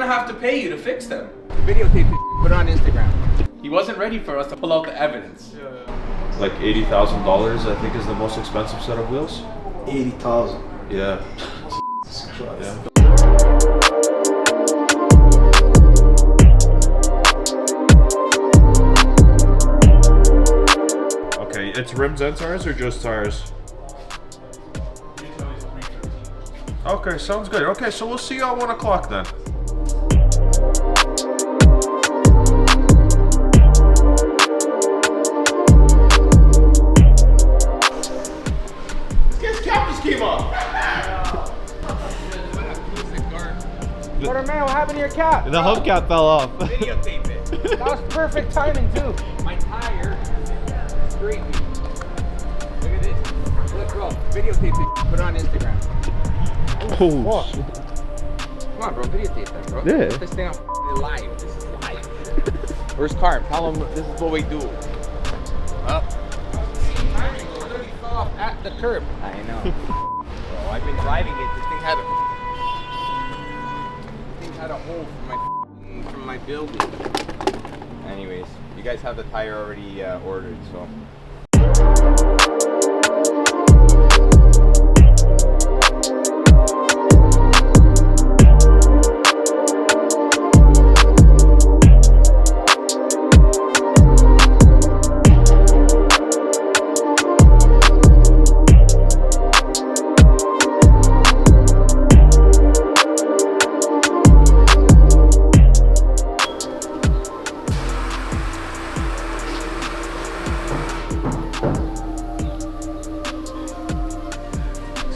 gonna have to pay you to fix them. Videotape it, put it on Instagram. He wasn't ready for us to pull out the evidence. Like $80,000, I think, is the most expensive set of wheels. 80,000. Yeah. Jesus Christ. Yeah. Okay, it's rims and tires or just tires? Okay, sounds good. Okay, so we'll see you at 1 o'clock then. This guy's cap just came off. Brother man, what happened to your cap? The hubcap fell off. Videotape it. That was perfect timing too. My tire scraped me. Look at this. Look bro, videotape it, put it on Instagram. Oh, shit. Come on bro, videotape that bro. Yeah. Put this thing on live. This is live. Where's Carm? Tell him this is what we do. Up. Timing literally fell off at the curb. I know. Bro, I've been driving it. This thing had a hole from my building. Anyways, you guys have the tire already ordered, so.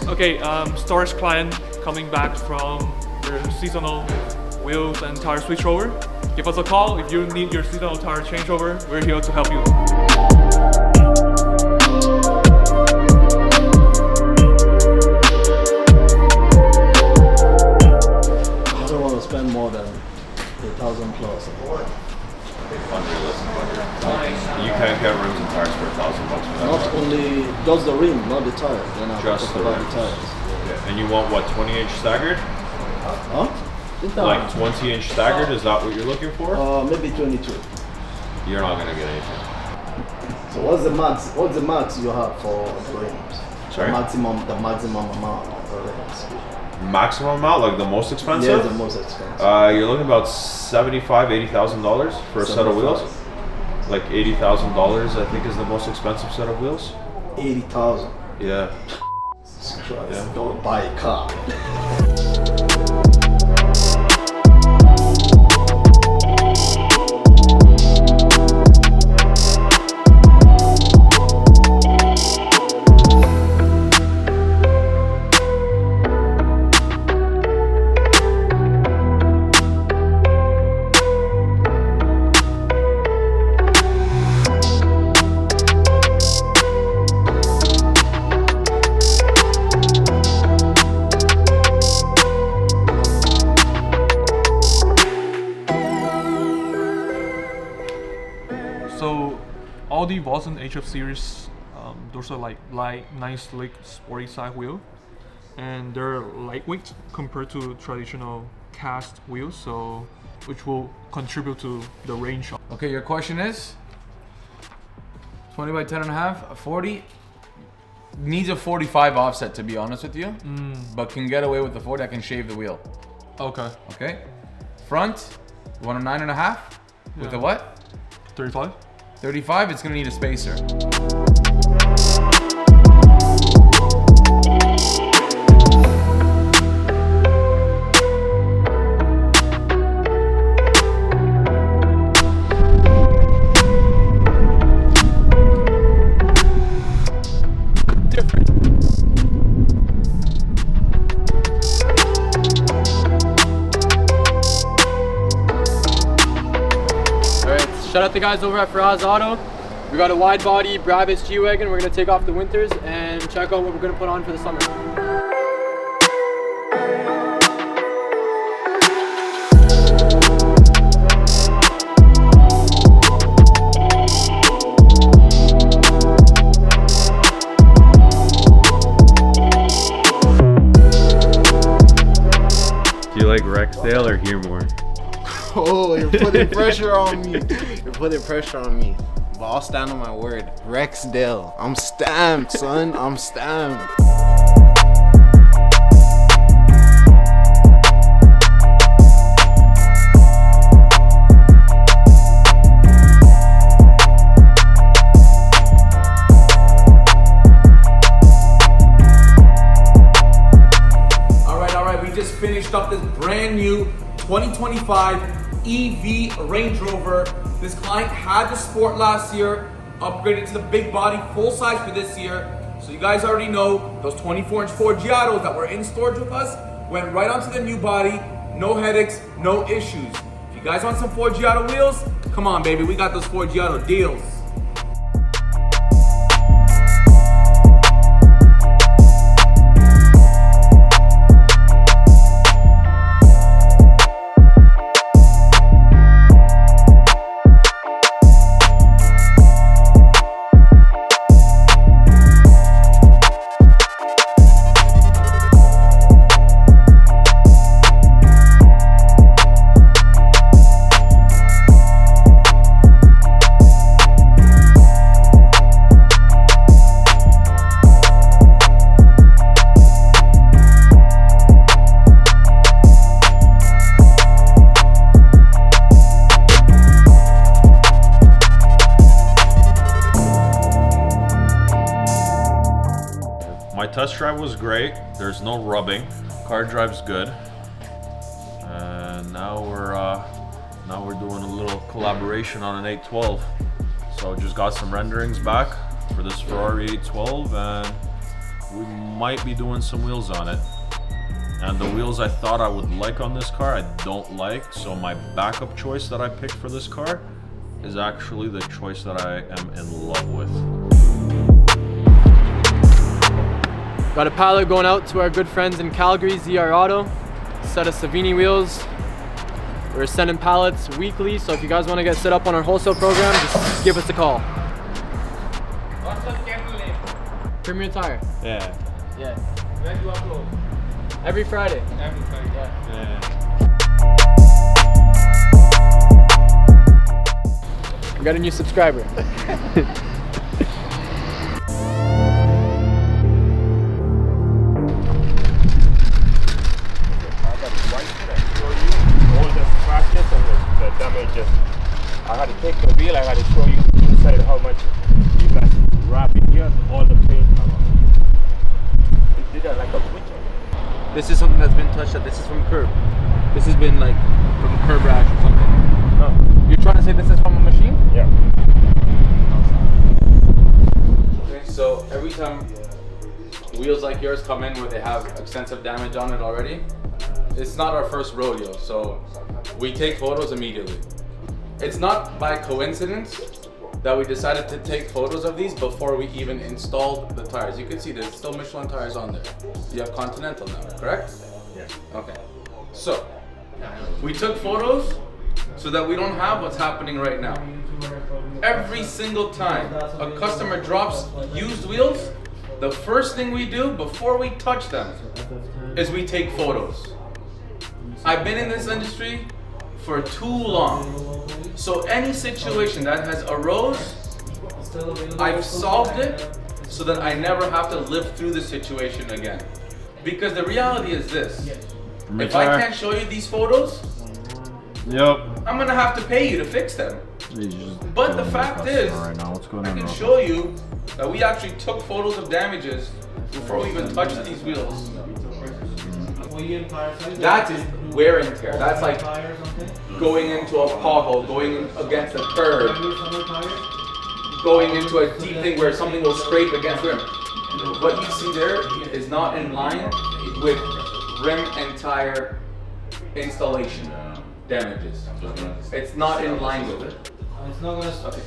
Okay, storage client coming back from their seasonal wheels and tire switchover. Give us a call if you need your seasonal tire changeover. We're here to help you. I don't want to spend more than 8,000 plus. You can't get rims and tires for $1,000 for that. Not only, just the rim, not the tire. Then I Just talk the about rims. the tires. Yeah. And you want what, 20-inch staggered? Huh? Like 20-inch staggered, is that what you're looking for? Maybe 22. You're not gonna get anything. So what's the max? What's the max you have for the rims? Sorry? The maximum amount of rims. Maximum amount, like the most expensive? Yeah, the most expensive. You're looking about $80,000 for a set of wheels. Like $80,000, I think, is the most expensive set of wheels. 80,000. Yeah. Jesus Christ. Yeah. Don't buy a car. So all the Watson HF series, those are like light, nice, slick, sporty side wheel, and they're lightweight compared to traditional cast wheels, so which will contribute to the range. Okay, your question is 20 by 10 and a half, a 40. Needs a 45 offset, to be honest with you, but can get away with the 40. I can shave the wheel. Okay. Okay. Front, you want a 9.5 with a what? 35. 35. It's gonna need a spacer. Shout out the guys over at Faraz Auto. We got a wide body Brabus G wagon. We're gonna take off the winters and check out what we're gonna put on for the summer. Do you like Rexdale or here more? Oh, you're putting pressure on me. You're putting pressure on me. But I'll stand on my word. Rexdale. I'm stamped, son. I'm stamped. Alright, we just finished up this brand new 2025 EV Range Rover. This client had the Sport last year, upgraded to the big body, full size for this year. So you guys already know those 24-inch Forgiatos that were in storage with us went right onto the new body. No headaches, no issues. If you guys want some Forgiato wheels, come on baby, we got those Forgiato deals. My test drive was great. There's no rubbing. Car drives good. And now we're doing a little collaboration on an 812. So just got some renderings back for this Ferrari 812, and we might be doing some wheels on it. And the wheels I thought I would like on this car, I don't like. So my backup choice that I picked for this car is actually the choice that I am in love with. Got a pallet going out to our good friends in Calgary, ZR Auto. Set of Savini wheels. We're sending pallets weekly, so if you guys want to get set up on our wholesale program, just give us a call. What's the schedule name? Premier Tire. Yeah. Yeah. When do you upload? Every Friday. Every Friday. Yeah. We got a new subscriber. Damages. I had to take the wheel, I had to show you inside how much you guys wrap in here, all the paint. It did like a switcher. This is something that's been touched up. This is from curb. This has been like from curb rash or something. No. You're trying to say this is from a machine? Yeah. Okay, so every time wheels like yours come in where they have extensive damage on it already, it's not our first rodeo, so we take photos immediately. It's not by coincidence that we decided to take photos of these before we even installed the tires. You can see there's still Michelin tires on there. You have Continental now, correct? Yeah. Okay. So, we took photos so that we don't have what's happening right now. Every single time a customer drops used wheels, the first thing we do before we touch them is we take photos. I've been in this industry for too long. So any situation that has arose, I've solved it so that I never have to live through the situation again. Because the reality is this, if I can't show you these photos, I'm gonna have to pay you to fix them. But the fact is, I can show you that we actually took photos of damages before we even touched these wheels. That is wear and tear. That's like going into a pothole, going against a curb, going into a deep thing where something will scrape against the rim. What you see there is not in line with rim and tire installation damages. It's not in line with it. It's not going to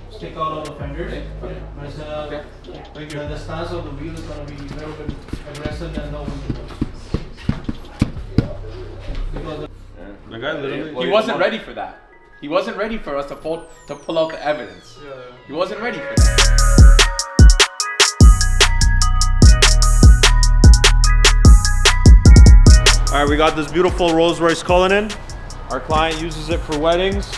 stick out all the fenders. But it's the stance of the wheel is going to be very aggressive and no windows. The guy literally. He wasn't ready for that. He wasn't ready for us to pull out the evidence. He wasn't ready for that. All right, we got this beautiful Rolls-Royce Cullinan. Our client uses it for weddings.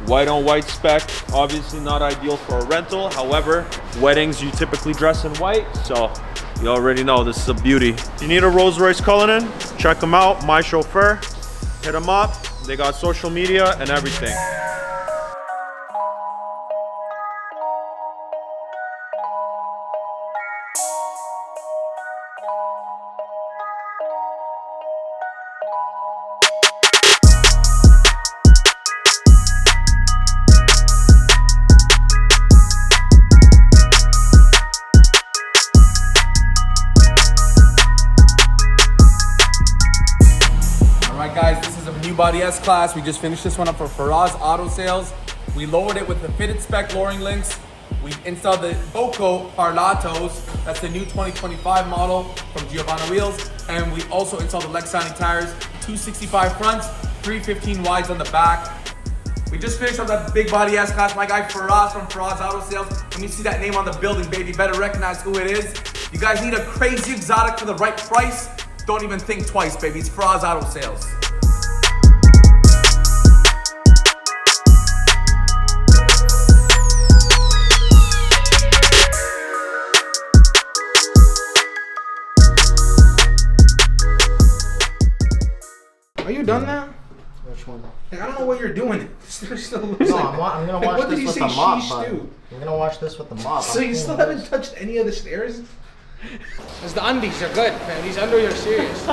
White on white spec, obviously not ideal for a rental. However, weddings you typically dress in white, so you already know this is a beauty. If you need a Rolls-Royce Cullinan, check them out, My Chauffeur. Hit them up. They got social media and everything. Guys, this is a new body S-Class. We just finished this one up for Faraz Auto Sales. We lowered it with the fitted spec lowering links. We installed the Boco Parlatos. That's the new 2025 model from XXI Wheels. And we also installed the Lexani tires, 265 fronts, 315 wides on the back. We just finished up that big body S-Class. My guy Faraz from Faraz Auto Sales. When you see that name on the building, baby, you better recognize who it is. You guys need a crazy exotic for the right price? Don't even think twice, baby. It's Faraz Auto Sales. Are you done now? Which one? Like, I don't know what you're doing. Still looks No, like I'm gonna Like, watch what did this you with say the mop, sheesh bud. do? I'm gonna watch this with the mop. So you still haven't touched any of the stairs? Because the undies are good, man. These under are serious.